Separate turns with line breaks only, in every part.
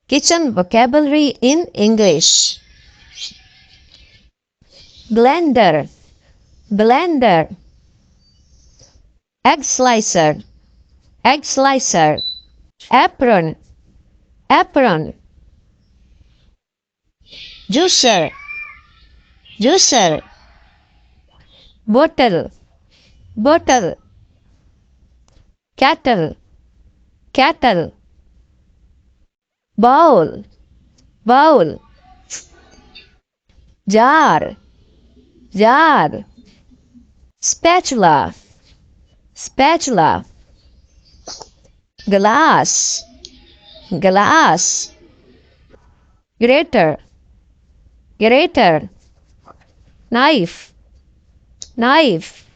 Kitchen vocabulary in English. Blender, blender. Egg slicer, egg slicer. Apron, apron. Juicer, juicer. Bottle, bottle. Kettle, kettle. Bowl, bowl. Jar, jar. Spatula, spatula. Glass, glass. Grater, grater. Knife, knife.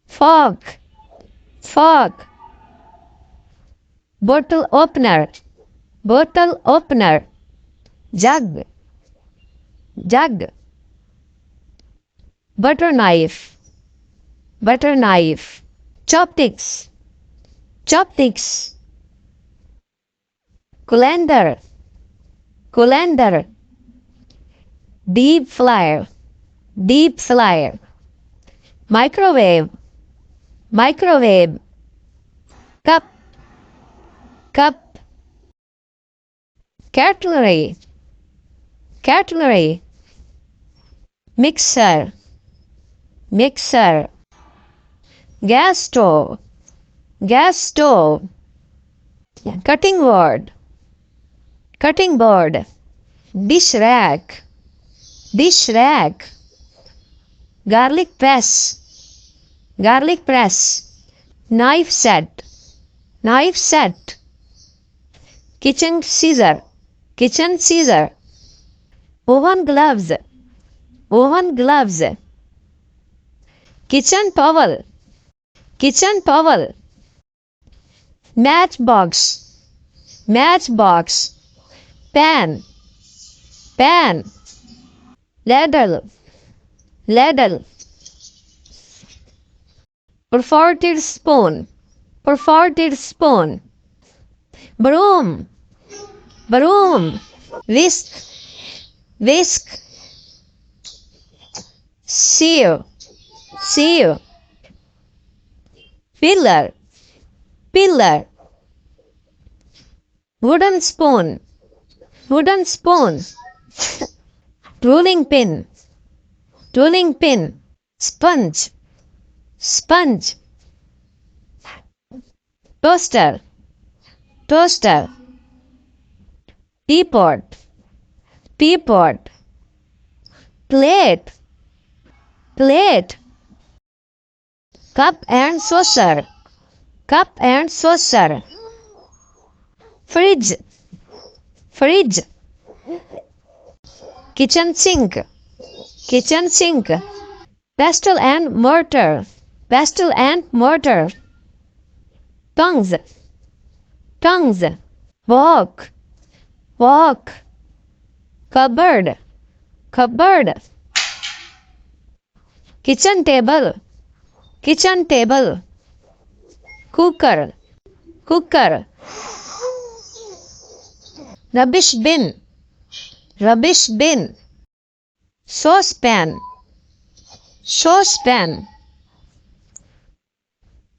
Fork, fork. Bottle opener, bottle opener. Jug, jug. Butter knife, butter knife. Chopsticks, chopsticks. Colander, colander. Deep fryer, deep fryer. Microwave, microwave. Cup, cup. Cutlery, cutlery. Mixer, mixer. Gas stove, gas stove. Cutting board, cutting board. Dish rack, dish rack. Garlic press, garlic press. Knife set, knife set. Kitchen scissor, kitchen scissor. Oven gloves, oven gloves. Kitchen towel, kitchen towel. Matchbox, matchbox. Pan, pan. Ladle, ladle. Perforated spoon, perforated spoon. Broom, broom. Whisk, whisk. Sieve, sieve. Pillar, pillar. Wooden spoon, wooden spoon. Rolling pin, rolling pin. Sponge, sponge. Toaster, toaster. Teapot, teapot. Plate, plate. Cup and saucer, cup and saucer. Fridge, fridge. Kitchen sink, kitchen sink. Pestle and mortar, pestle and mortar. Tongs, tongs. Wok, wok. Cupboard, cupboard. Kitchen table, kitchen table. Cooker, cooker. Rubbish bin, rubbish bin. Saucepan, saucepan.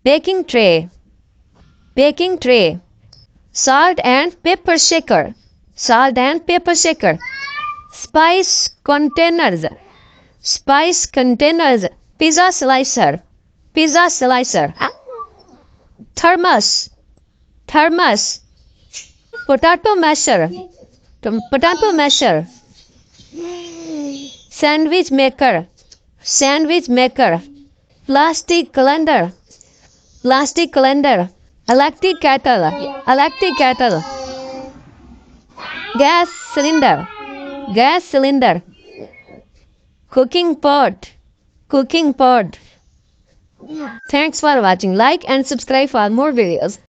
Baking tray, baking tray. Salt and pepper shaker, salt and pepper shaker. Spice containers, spice containers. Pizza slicer, pizza slicer. Thermos, thermos. Potato masher, potato masher. Sandwich maker, sandwich maker. Plastic colander, plastic colander. Electric kettle, electric kettle. Gas cylinder, gas cylinder. Cooking pot, cooking pot. Thanks for watching. Like and subscribe for more videos.